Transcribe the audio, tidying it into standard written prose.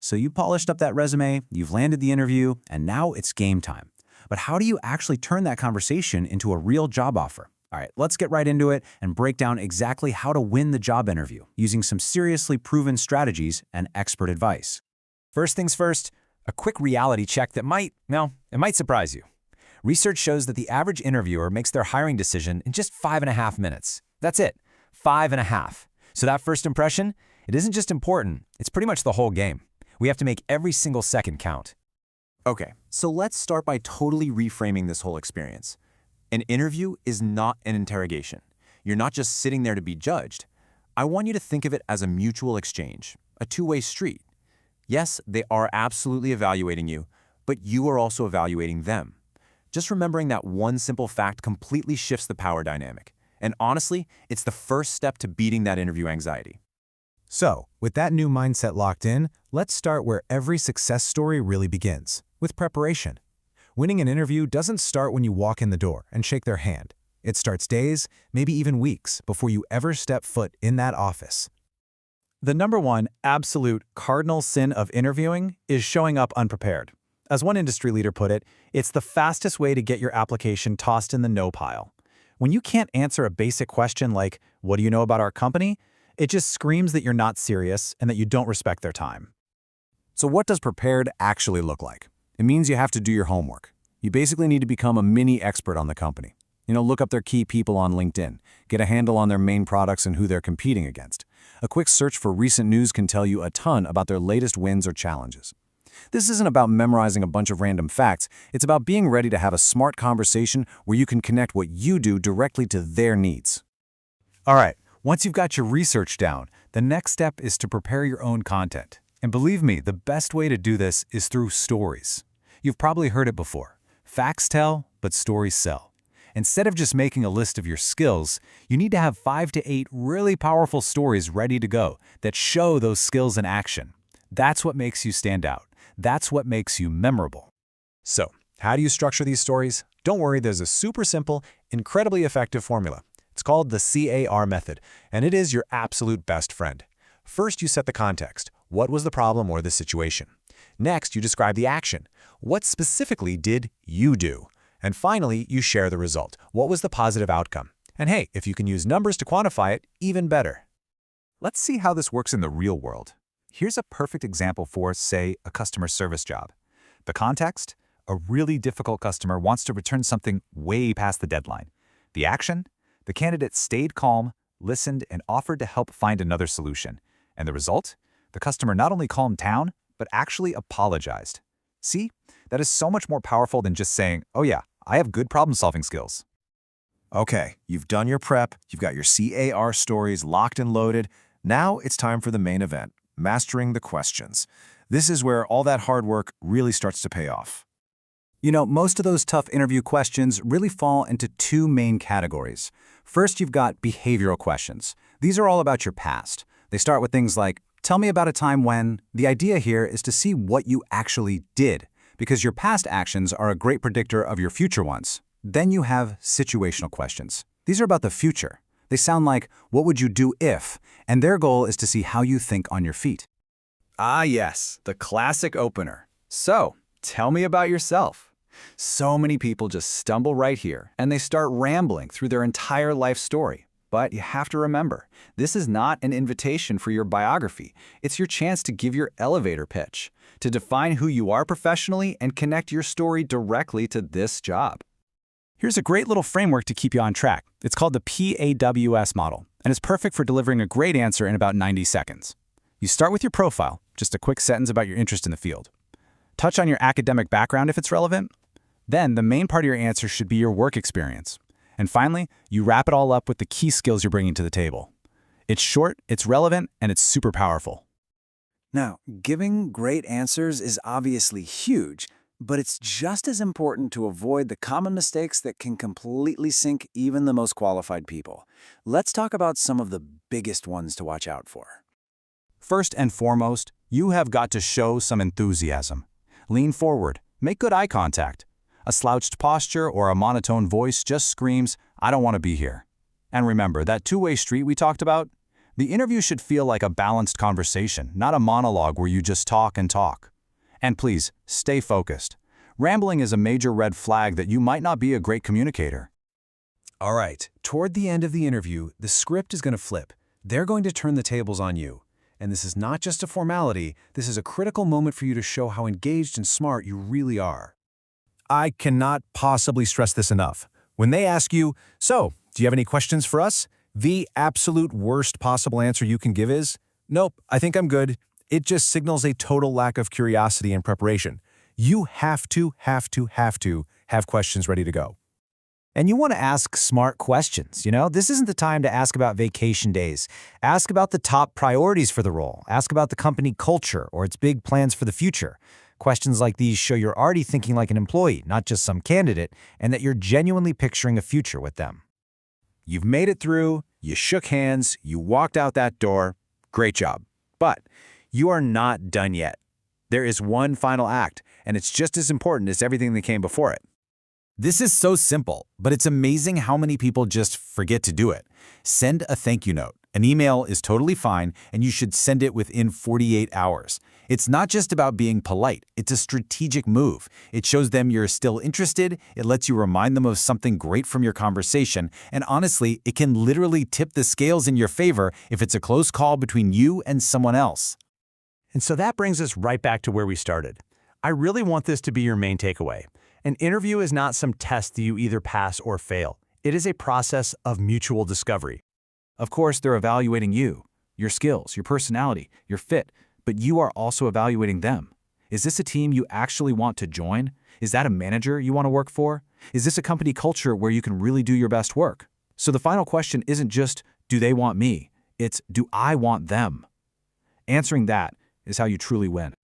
So you polished up that resume, you've landed the interview, and now it's game time. But how do you actually turn that conversation into a real job offer? All right, let's get right into it and break down exactly how to win the job interview using some seriously proven strategies and expert advice. First things first, a quick reality check that might surprise you. Research shows that the average interviewer makes their hiring decision in just 5.5 minutes. That's it, 5.5. So that first impression, it isn't just important, it's pretty much the whole game. We have to make every single second count. Okay, so let's start by totally reframing this whole experience. An interview is not an interrogation. You're not just sitting there to be judged. I want you to think of it as a mutual exchange, a two-way street. Yes, they are absolutely evaluating you, but you are also evaluating them. Just remembering that one simple fact completely shifts the power dynamic. And honestly, it's the first step to beating that interview anxiety. So, with that new mindset locked in, let's start where every success story really begins, with preparation. Winning an interview doesn't start when you walk in the door and shake their hand. It starts days, maybe even weeks, before you ever step foot in that office. The number one absolute cardinal sin of interviewing is showing up unprepared. As one industry leader put it, it's the fastest way to get your application tossed in the no pile. When you can't answer a basic question like, "What do you know about our company?" it just screams that you're not serious and that you don't respect their time. So what does prepared actually look like? It means you have to do your homework. You basically need to become a mini expert on the company. Look up their key people on LinkedIn, get a handle on their main products and who they're competing against. A quick search for recent news can tell you a ton about their latest wins or challenges. This isn't about memorizing a bunch of random facts, it's about being ready to have a smart conversation where you can connect what you do directly to their needs. All right, once you've got your research down, the next step is to prepare your own content. And believe me, the best way to do this is through stories. You've probably heard it before. Facts tell, but stories sell. Instead of just making a list of your skills, you need to have 5 to 8 really powerful stories ready to go that show those skills in action. That's what makes you stand out. That's what makes you memorable. So, how do you structure these stories? Don't worry, there's a super simple, incredibly effective formula. It's called the CAR method, and it is your absolute best friend. First, you set the context. What was the problem or the situation? Next, you describe the action. What specifically did you do? And finally, you share the result. What was the positive outcome? And hey, if you can use numbers to quantify it, even better. Let's see how this works in the real world. Here's a perfect example for, say, a customer service job. The context? A really difficult customer wants to return something way past the deadline. The action? The candidate stayed calm, listened, and offered to help find another solution. And the result? The customer not only calmed down, but actually apologized. See? That is so much more powerful than just saying, "Oh yeah, I have good problem-solving skills." Okay, you've done your prep, you've got your CAR stories locked and loaded. Now it's time for the main event, mastering the questions. This is where all that hard work really starts to pay off. Most of those tough interview questions really fall into 2 main categories. First, you've got behavioral questions. These are all about your past. They start with things like, "Tell me about a time when." The idea here is to see what you actually did, because your past actions are a great predictor of your future ones. Then you have situational questions. These are about the future. They sound like, "What would you do if?" And their goal is to see how you think on your feet. Ah yes, the classic opener. So, tell me about yourself. So many people just stumble right here, and they start rambling through their entire life story. But you have to remember, this is not an invitation for your biography. It's your chance to give your elevator pitch, to define who you are professionally and connect your story directly to this job. Here's a great little framework to keep you on track. It's called the PAWS model, and it's perfect for delivering a great answer in about 90 seconds. You start with your profile, just a quick sentence about your interest in the field. Touch on your academic background if it's relevant. Then the main part of your answer should be your work experience. And finally, you wrap it all up with the key skills you're bringing to the table. It's short, it's relevant, and it's super powerful. Now, giving great answers is obviously huge, but it's just as important to avoid the common mistakes that can completely sink even the most qualified people. Let's talk about some of the biggest ones to watch out for. First and foremost, you have got to show some enthusiasm. Lean forward, make good eye contact. A slouched posture or a monotone voice just screams, "I don't want to be here." And remember, that two-way street we talked about? The interview should feel like a balanced conversation, not a monologue where you just talk and talk. And please, stay focused. Rambling is a major red flag that you might not be a great communicator. All right, toward the end of the interview, the script is going to flip. They're going to turn the tables on you. And this is not just a formality, this is a critical moment for you to show how engaged and smart you really are. I cannot possibly stress this enough. When they ask you, "So, do you have any questions for us?" the absolute worst possible answer you can give is, "Nope, I think I'm good." It just signals a total lack of curiosity and preparation. You have to have questions ready to go. And you want to ask smart questions, This isn't the time to ask about vacation days. Ask about the top priorities for the role. Ask about the company culture or its big plans for the future. Questions like these show you're already thinking like an employee, not just some candidate, and that you're genuinely picturing a future with them. You've made it through, you shook hands, you walked out that door. Great job. But you are not done yet. There is one final act, and it's just as important as everything that came before it. This is so simple, but it's amazing how many people just forget to do it. Send a thank you note. An email is totally fine, and you should send it within 48 hours. It's not just about being polite. It's a strategic move. It shows them you're still interested, it lets you remind them of something great from your conversation, and honestly, it can literally tip the scales in your favor if it's a close call between you and someone else. And so that brings us right back to where we started. I really want this to be your main takeaway. An interview is not some test that you either pass or fail. It is a process of mutual discovery. Of course, they're evaluating you, your skills, your personality, your fit, but you are also evaluating them. Is this a team you actually want to join? Is that a manager you want to work for? Is this a company culture where you can really do your best work? So the final question isn't just, do they want me? It's, do I want them? Answering that is how you truly win.